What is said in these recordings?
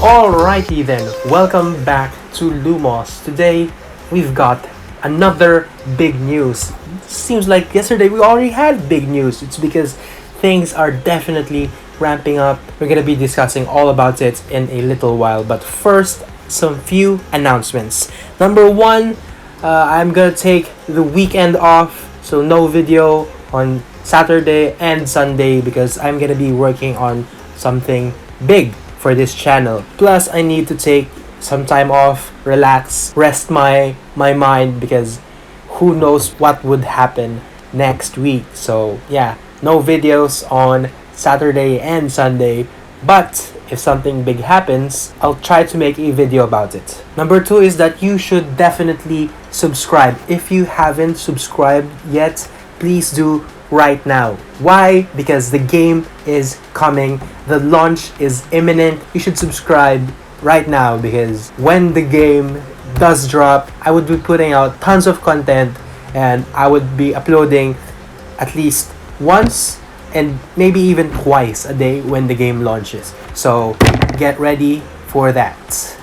Alrighty then, welcome back to Lumos. Today we've got another big news. Seems like yesterday we already had big news. It's because things are definitely ramping up. We're gonna be discussing all about it in a little while, but first, some few announcements. Number one, I'm gonna take the weekend off, so no video on Saturday and Sunday because I'm gonna be working on something big for this channel. Plus, I need to take some time off, relax, rest my mind because who knows what would happen next week. So yeah, no videos on Saturday and Sunday, but if something big happens, I'll try to make a video about it. Number two is that you should definitely subscribe. If you haven't subscribed yet, please do right now. Why? Because the game is coming. The launch is imminent. You should subscribe right now because when the game does drop, I would be putting out tons of content and I would be uploading at least once and maybe even twice a day when the game launches. So get ready for that.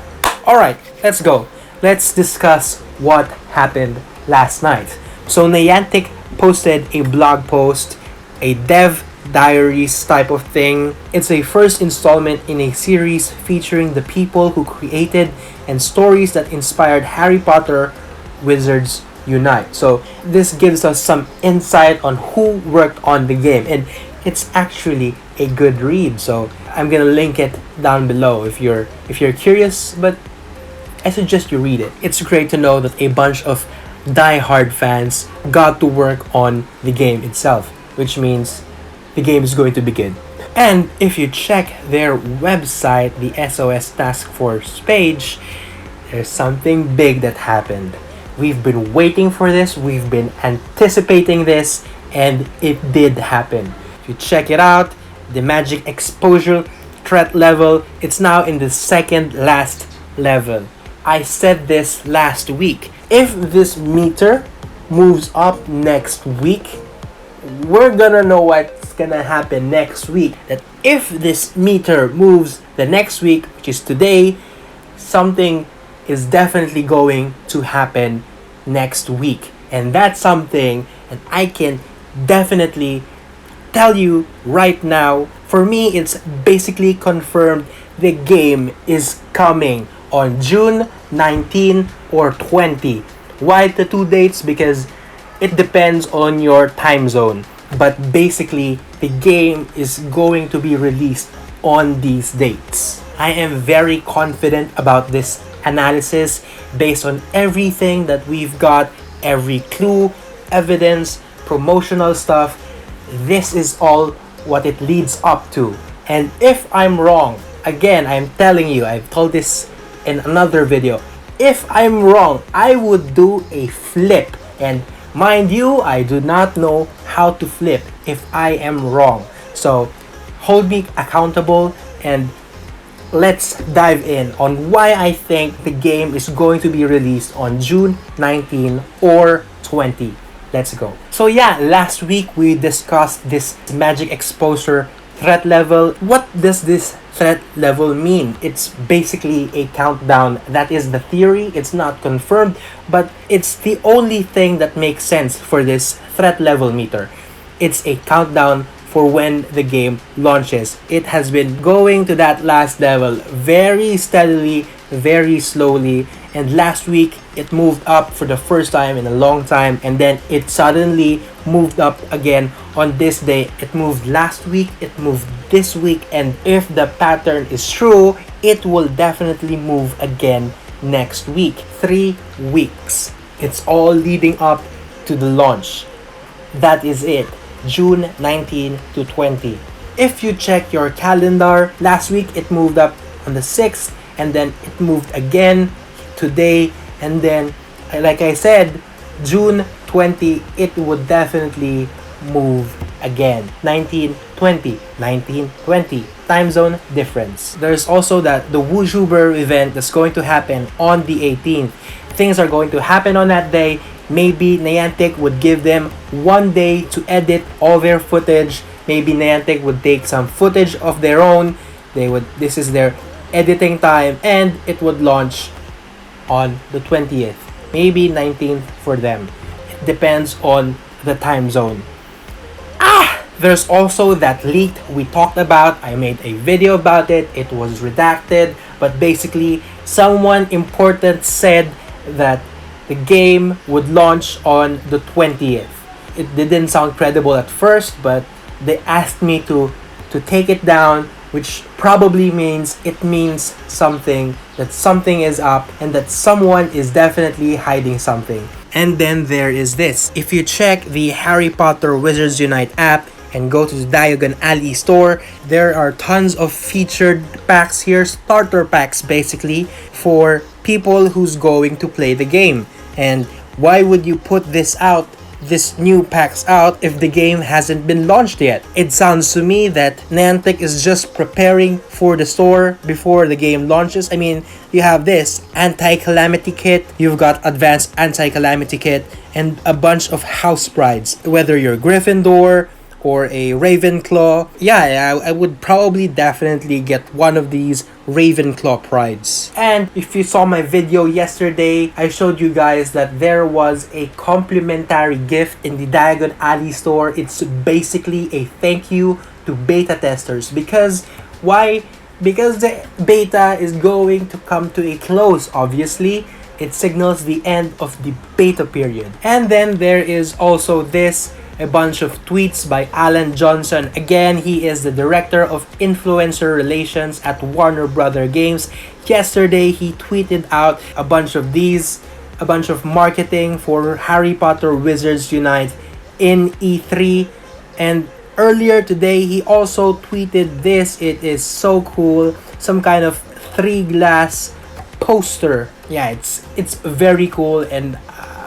Alright, let's go. Let's discuss what happened last night. So Niantic posted a blog post, a dev diaries type of thing. It's a first installment in a series featuring the people who created and stories that inspired Harry Potter Wizards Unite. So this gives us some insight on who worked on the game, and it's actually a good read. So I'm gonna link it down below if you're curious, but I suggest you read it. It's great to know that a bunch of die-hard fans got to work on the game itself, which means the game is going to be good. And if you check their website, the SOS Task Force page, there's something big that happened. We've been waiting for this, we've been anticipating this, and it did happen. If you check it out, the magic exposure threat level, it's now in the second last level. I said this last week. If this meter moves up next week, we're gonna know what's gonna happen next week. That if this meter moves the next week, which is today, something is definitely going to happen next week. And that's something that I can definitely tell you right now. For me, it's basically confirmed the game is coming on June 19 or 20. Why the two dates? Because it depends on your time zone. But basically, the game is going to be released on these dates. I am very confident about this analysis based on everything that we've got, every clue, evidence, promotional stuff. This is all what it leads up to. And if I'm wrong, again, I'm telling you, I've told this in another video. If I'm wrong, I would do a flip. And mind you, I do not know how to flip if I am wrong. So hold me accountable and let's dive in on why I think the game is going to be released on June 19 or 20. Let's go. So yeah, last week we discussed this magic exposure threat level. What does this threat level mean? It's basically a countdown. That is the theory. It's not confirmed, but it's the only thing that makes sense for this threat level meter. It's a countdown for when the game launches. It has been going to that last level very steadily, very slowly, and last week it moved up for the first time in a long time, and then it suddenly moved up again on this day. It moved last week, it moved this week, and if the pattern is true, it will definitely move again next week. 3 weeks. It's all leading up to the launch. That is it. June 19 to 20. If you check your calendar, last week it moved up on the 6th, and then it moved again today, and then like I said, June 20 it would definitely move again. 1920, 1920 time zone difference. There's also that the WUtuber event that's going to happen on the 18th. Things are going to happen on that day. Maybe Niantic would give them 1 day to edit all their footage. Maybe Niantic would take some footage of their own. This is their editing time, and it would launch on the 20th, maybe 19th for them. It depends on the time zone. There's also that leak we talked about. I made a video about it. It was redacted, but basically someone important said that the game would launch on the 20th. It didn't sound credible at first, but they asked me to take it down, which probably means something, that something is up and that someone is definitely hiding something. And then there is this. If you check the Harry Potter Wizards Unite app and go to the Diagon Alley store, there are tons of featured packs here, starter packs basically, for people who's going to play the game. And why would you put this new packs out if the game hasn't been launched yet? It sounds to me that Niantic is just preparing for the store before the game launches. I mean, you have this anti-calamity kit, you've got advanced anti-calamity kit, and a bunch of house prides, whether you're Gryffindor or a Ravenclaw. Yeah, I would probably definitely get one of these Ravenclaw prides. And if you saw my video yesterday, I showed you guys that there was a complimentary gift in the Diagon Alley store. It's basically a thank you to beta testers. Because why? Because the beta is going to come to a close, obviously. It signals the end of the beta period. And then there is also this, a bunch of tweets by Alan Johnson. Again, he is the director of influencer relations at Warner Brother Games. Yesterday, he tweeted out a bunch of marketing for Harry Potter Wizards Unite in E3. And earlier today, he also tweeted this. It is so cool. Some kind of 3-glass poster. Yeah, it's very cool, and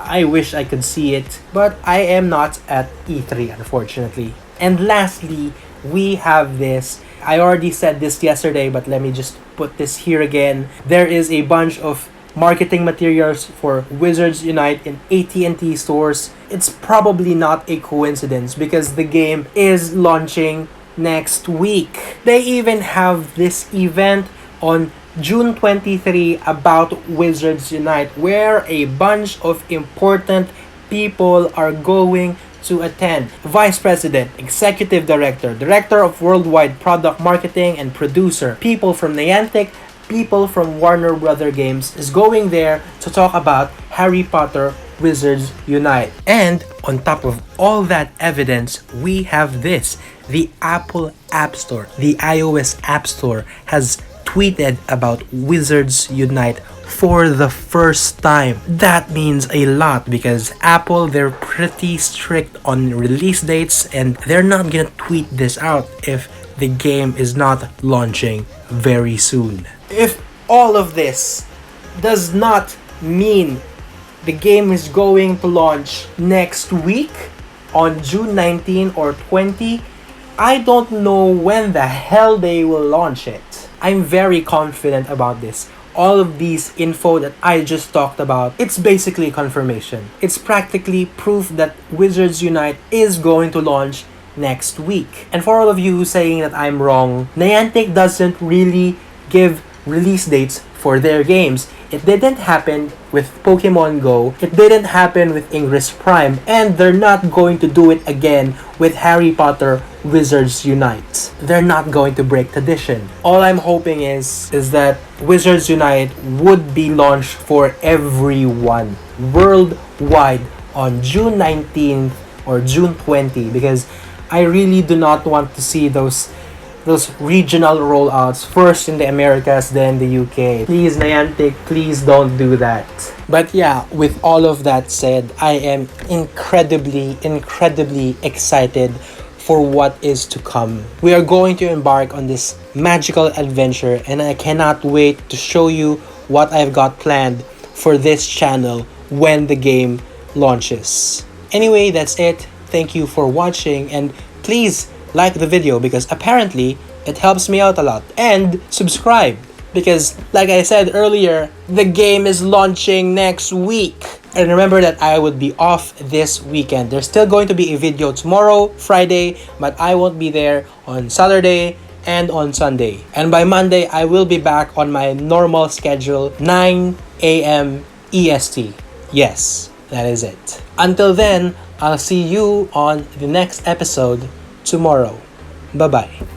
I wish I could see it, but I am not at E3, unfortunately. And lastly, we have this. I already said this yesterday, but let me just put this here again. There is a bunch of marketing materials for Wizards Unite in AT&T stores. It's probably not a coincidence because the game is launching next week. They even have this event on June 23 about Wizards Unite, where a bunch of important people are going to attend. Vice President, Executive Director, Director of Worldwide Product Marketing, and Producer. People from Niantic, people from Warner Brother Games is going there to talk about Harry Potter Wizards Unite. And on top of all that evidence, we have this. The Apple App Store, the iOS App Store, has tweeted about Wizards Unite for the first time. That means a lot because Apple, they're pretty strict on release dates and they're not gonna tweet this out if the game is not launching very soon. If all of this does not mean the game is going to launch next week on June 19 or 20, I don't know when the hell they will launch it. I'm very confident about this. All of these info that I just talked about, it's basically confirmation. It's practically proof that Wizards Unite is going to launch next week. And for all of you saying that I'm wrong, Niantic doesn't really give release dates for their games. It didn't happen with Pokemon Go, it didn't happen with Ingress Prime, and they're not going to do it again with Harry Potter Wizards Unite. They're not going to break tradition. All I'm hoping is that Wizards Unite would be launched for everyone worldwide on June 19th or June 20, because I really do not want to see those regional rollouts, first in the Americas, then the UK. Please, Niantic, please don't do that. But yeah, with all of that said, I am incredibly excited for what is to come. We are going to embark on this magical adventure, and I cannot wait to show you what I've got planned for this channel when the game launches. Anyway, that's it. Thank you for watching, and please like the video because apparently it helps me out a lot, and subscribe because like I said earlier, the game is launching next week. And remember that I would be off this weekend. There's still going to be a video tomorrow, Friday, but I won't be there on Saturday and on Sunday. And by Monday, I will be back on my normal schedule, 9 a.m. EST. Yes, that is it. Until then, I'll see you on the next episode tomorrow. Bye-bye.